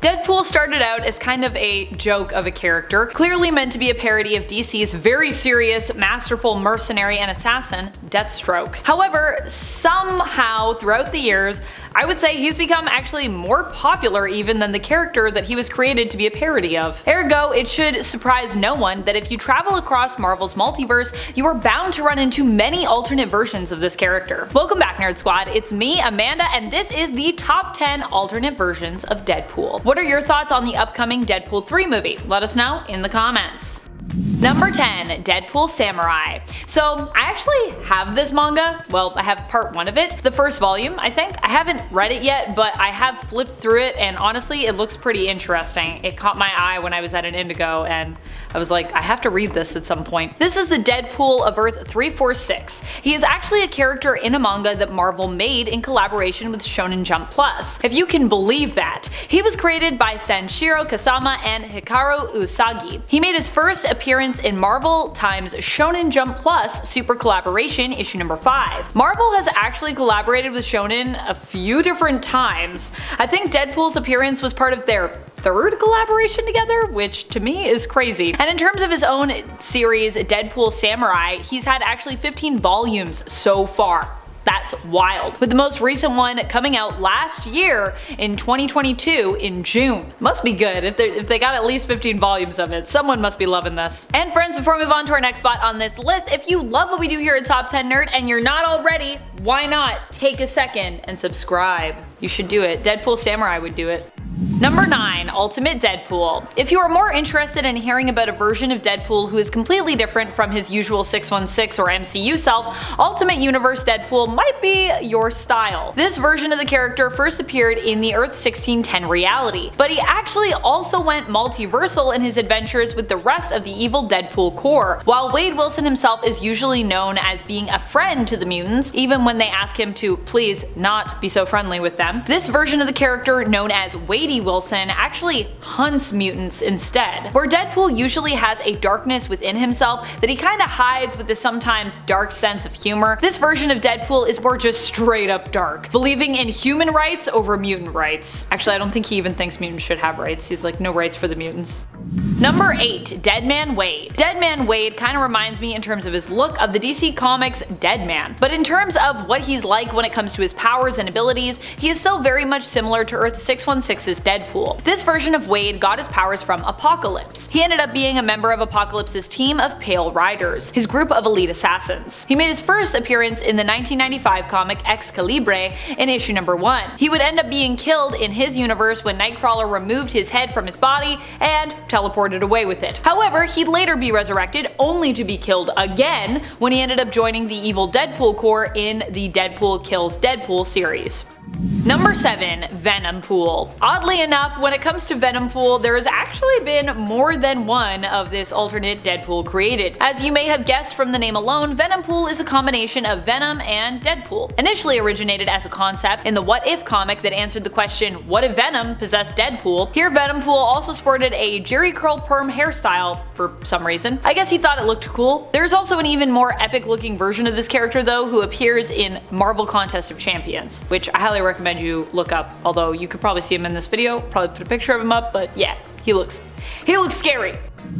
Deadpool started out as kind of a joke of a character, clearly meant to be a parody of DC's very serious, masterful mercenary and assassin, Deathstroke. However, somehow throughout the years, I would say he's become actually more popular even than the character that he was created to be a parody of. Ergo, it should surprise no one that if you travel across Marvel's multiverse, you are bound to run into many alternate versions of this character. Welcome back, Nerd Squad, it's me, Amanda, and this is the top 10 alternate versions of Deadpool. What are your thoughts on the upcoming Deadpool 3 movie? Let us know in the comments. Number 10. Deadpool Samurai. So I actually have this manga. Well, I have part 1 of it. The first volume, I think. I haven't read it yet, but I have flipped through it and honestly it looks pretty interesting. It caught my eye when I was at an Indigo and I was like, I have to read this at some point. This is the Deadpool of Earth 346. He is actually a character in a manga that Marvel made in collaboration with Shonen Jump Plus. If you can believe that. He was created by Sanshiro Kasama and Hikaru Usagi. He made his first appearance in Marvel x Shonen Jump Plus Super Collaboration issue number 5. Marvel has actually collaborated with Shonen a few different times. I think Deadpool's appearance was part of their third collaboration together, which to me is crazy. And in terms of his own series, Deadpool Samurai, he's had actually 15 volumes so far. That's wild. With the most recent one coming out last year in 2022 in June. Must be good if they got at least 15 volumes of it. Someone must be loving this. And friends, before we move on to our next spot on this list, if you love what we do here at Top 10 Nerd and you're not already, why not take a second and subscribe? You should do it. Deadpool Samurai would do it. Number 9. Ultimate Deadpool. If you are more interested in hearing about a version of Deadpool who is completely different from his usual 616 or MCU self, Ultimate Universe Deadpool might be your style. This version of the character first appeared in the Earth 1610 reality, but he actually also went multiversal in his adventures with the rest of the evil Deadpool Corps. While Wade Wilson himself is usually known as being a friend to the mutants, even when they ask him to please not be so friendly with them, this version of the character, known as Wade Wilson, actually hunts mutants instead. Where Deadpool usually has a darkness within himself that he kinda hides with a sometimes dark sense of humor, this version of Deadpool is more just straight up dark, believing in human rights over mutant rights. Actually, I don't think he even thinks mutants should have rights. He's like, no rights for the mutants. Number 8. Deadman Wade. Deadman Wade kinda reminds me in terms of his look of the DC Comics Deadman, but in terms of what he's like when it comes to his powers and abilities, he is still very much similar to Earth 616's Deadpool. This version of Wade got his powers from Apocalypse. He ended up being a member of Apocalypse's team of Pale Riders, his group of elite assassins. He made his first appearance in the 1995 comic Excalibur in issue number 1. He would end up being killed in his universe when Nightcrawler removed his head from his body and teleported away with it. However, he'd later be resurrected only to be killed again when he ended up joining the evil Deadpool Corps in the Deadpool Kills Deadpool series. Number 7. Venompool. Oddly enough, when it comes to Venompool, there has actually been more than one of this alternate Deadpool created. As you may have guessed from the name alone, Venompool is a combination of Venom and Deadpool. Initially originated as a concept in the What If comic that answered the question, what if Venom possessed Deadpool? Here Venompool also sported a Jerry curl perm hairstyle for some reason. I guess he thought it looked cool. There's also an even more epic looking version of this character though, who appears in Marvel Contest of Champions, which I highly recommend you look up, although you could probably see him in this video, probably put a picture of him up, but yeah, he looks scary.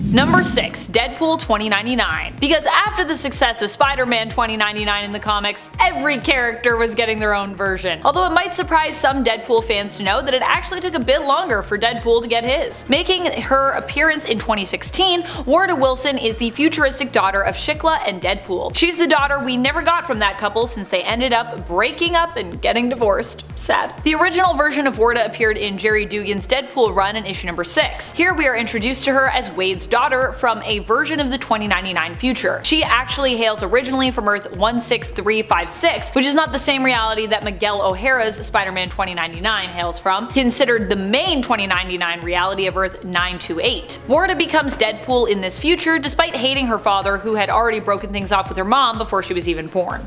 Number 6. Deadpool 2099. Because after the success of Spider-Man 2099 in the comics, every character was getting their own version. Although it might surprise some Deadpool fans to know that it actually took a bit longer for Deadpool to get his. Making her appearance in 2016, Warda Wilson is the futuristic daughter of Shikla and Deadpool. She's the daughter we never got from that couple since they ended up breaking up and getting divorced. Sad. The original version of Warda appeared in Jerry Dugan's Deadpool run in issue number 6. Here we are introduced to her as Wade's daughter from a version of the 2099 future. She actually hails originally from Earth 16356, which is not the same reality that Miguel O'Hara's Spider-Man 2099 hails from, considered the main 2099 reality of Earth 928. Warda becomes Deadpool in this future despite hating her father, who had already broken things off with her mom before she was even born.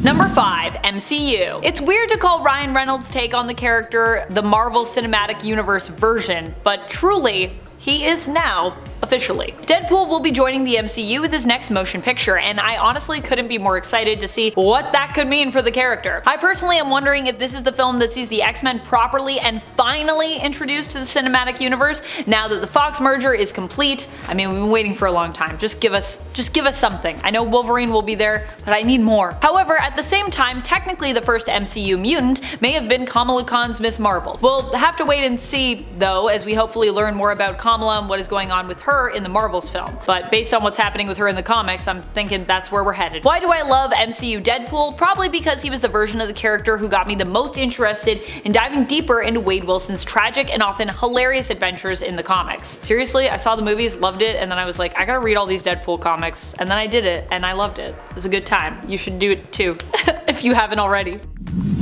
Number 5. MCU. It's weird to call Ryan Reynolds' take on the character the Marvel Cinematic Universe version, but truly, he is now officially. Deadpool will be joining the MCU with his next motion picture, and I honestly couldn't be more excited to see what that could mean for the character. I personally am wondering if this is the film that sees the X-Men properly and finally introduced to the cinematic universe now that the Fox merger is complete. I mean, we've been waiting for a long time. Just give us something. I know Wolverine will be there, but I need more. However, at the same time, technically the first MCU mutant may have been Kamala Khan's Ms. Marvel. We'll have to wait and see though, as we hopefully learn more about Kamala and what is going on with her in the Marvels film. But based on what's happening with her in the comics, I'm thinking that's where we're headed. Why do I love MCU Deadpool? Probably because he was the version of the character who got me the most interested in diving deeper into Wade Wilson's tragic and often hilarious adventures in the comics. Seriously, I saw the movies, loved it, and then I was like, I gotta read all these Deadpool comics, and then I did it, and I loved it. It was a good time. You should do it too, if you haven't already.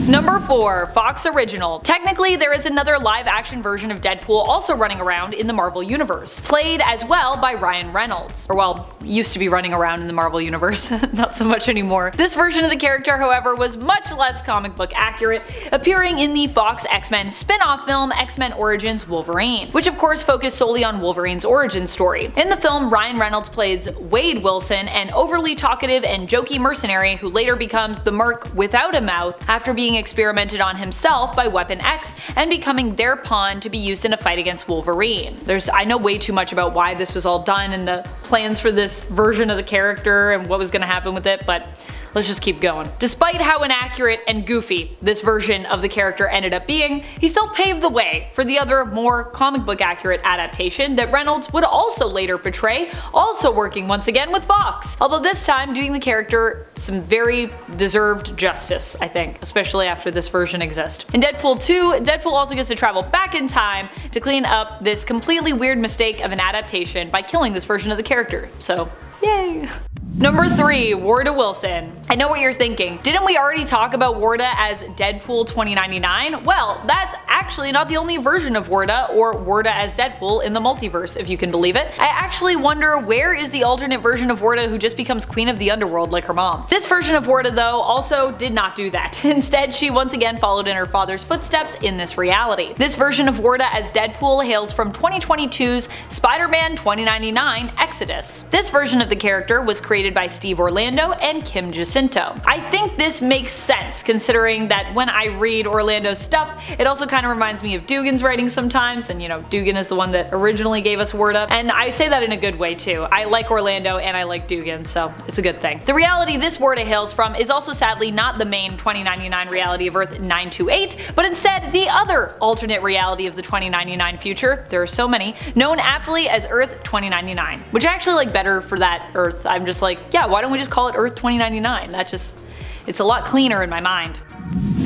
Number 4. Fox Original. Technically, there is another live-action version of Deadpool also running around in the Marvel Universe, played as well by Ryan Reynolds. Or well, used to be running around in the Marvel Universe, not so much anymore. This version of the character, however, was much less comic book accurate, appearing in the Fox X-Men spin-off film X-Men Origins Wolverine, which of course focused solely on Wolverine's origin story. In the film, Ryan Reynolds plays Wade Wilson, an overly talkative and jokey mercenary who later becomes the Merc without a mouth after being experimented on himself by Weapon X and becoming their pawn to be used in a fight against Wolverine. I know way too much about why this was all done and the plans for this version of the character and what was going to happen with it, but let's just keep going. Despite how inaccurate and goofy this version of the character ended up being, he still paved the way for the other, more comic book accurate adaptation that Reynolds would also later portray, also working once again with Fox. Although this time doing the character some very deserved justice, I think, especially after this version exists. In Deadpool 2, Deadpool also gets to travel back in time to clean up this completely weird mistake of an adaptation by killing this version of the character. So, yay! Number 3. Warda Wilson. I know what you're thinking. Didn't we already talk about Warda as Deadpool 2099? Well, that's actually not the only version of Warda, or Warda as Deadpool, in the multiverse, if you can believe it. I actually wonder where is the alternate version of Warda who just becomes Queen of the Underworld like her mom. This version of Warda, though, also did not do that. Instead, she once again followed in her father's footsteps in this reality. This version of Warda as Deadpool hails from 2022's Spider-Man 2099 Exodus. This version of the character was created by Steve Orlando and Kim Jacinto. I think this makes sense considering that when I read Orlando's stuff, it also kind of reminds me of Dugan's writing sometimes, and you know, Dugan is the one that originally gave us Warda, and I say that in a good way too. I like Orlando and I like Dugan, so it's a good thing. The reality this Warda hails from is also sadly not the main 2099 reality of Earth 928, but instead the other alternate reality of the 2099 future, there are so many, known aptly as Earth 2099, which I actually like better for that Earth. I'm just like, yeah, why don't we just call it Earth 2099? It's a lot cleaner in my mind.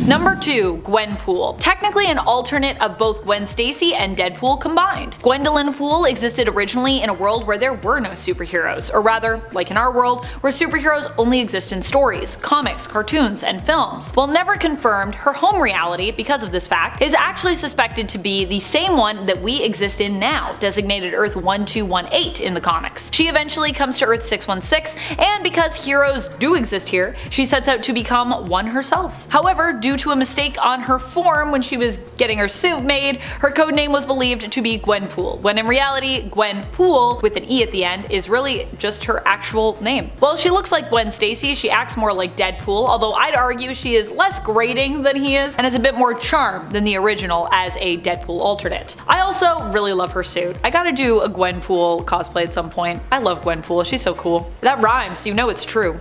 Number 2. Gwenpool. Technically an alternate of both Gwen Stacy and Deadpool combined. Gwendolyn Pool existed originally in a world where there were no superheroes, or rather, like in our world, where superheroes only exist in stories, comics, cartoons, and films. While never confirmed, her home reality, because of this fact, is actually suspected to be the same one that we exist in now, designated Earth 1218 in the comics. She eventually comes to Earth 616, and because heroes do exist here, she sets out to become one herself. However, due to a mistake on her form when she was getting her suit made, her codename was believed to be Gwenpool, when in reality, Gwenpool, with an E at the end, is really just her actual name. While she looks like Gwen Stacy, she acts more like Deadpool, although I'd argue she is less grating than he is, and has a bit more charm than the original as a Deadpool alternate. I also really love her suit. I gotta do a Gwenpool cosplay at some point. I love Gwenpool, she's so cool. That rhymes, so you know it's true.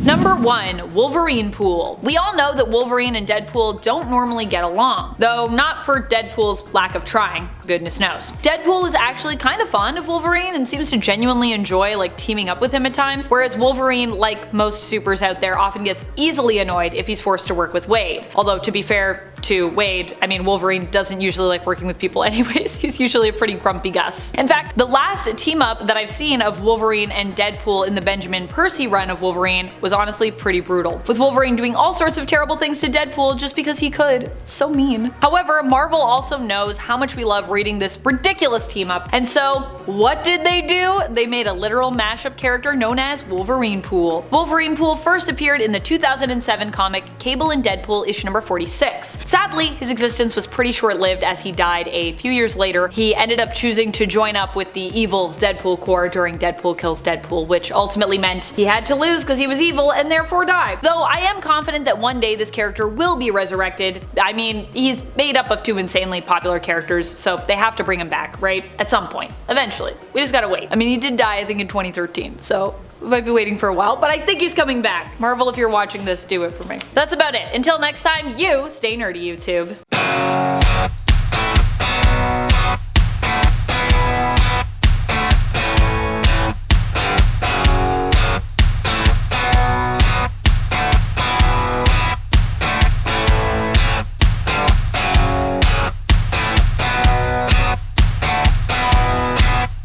Number 1. Wolverinepool. We all know that Wolverine and Deadpool don't normally get along, though not for Deadpool's lack of trying, goodness knows. Deadpool is actually kind of fond of Wolverine and seems to genuinely enjoy teaming up with him at times, whereas Wolverine, like most supers out there, often gets easily annoyed if he's forced to work with Wade. Although to be fair to Wade, I mean, Wolverine doesn't usually like working with people anyways, he's usually a pretty grumpy Gus. In fact, the last team up that I've seen of Wolverine and Deadpool in the Benjamin Percy run of Wolverine was honestly pretty brutal, with Wolverine doing all sorts of terrible things to Deadpool just because he could. It's so mean. However, Marvel also knows how much we love reading this ridiculous team up. And so, what did they do? They made a literal mashup character known as Wolverinepool. Wolverinepool first appeared in the 2007 comic Cable and Deadpool issue number 46. Sadly, his existence was pretty short-lived as he died a few years later. He ended up choosing to join up with the evil Deadpool Corps during Deadpool Kills Deadpool, which ultimately meant he had to lose because he was evil and therefore die. Though I am confident that one day this character will be resurrected. I mean, he's made up of two insanely popular characters, so they have to bring him back, right? At some point. Eventually. We just gotta wait. I mean, he did die, I think, in 2013, so we might be waiting for a while, but I think he's coming back. Marvel, if you're watching this, do it for me. That's about it. Until next time, you stay nerdy, YouTube.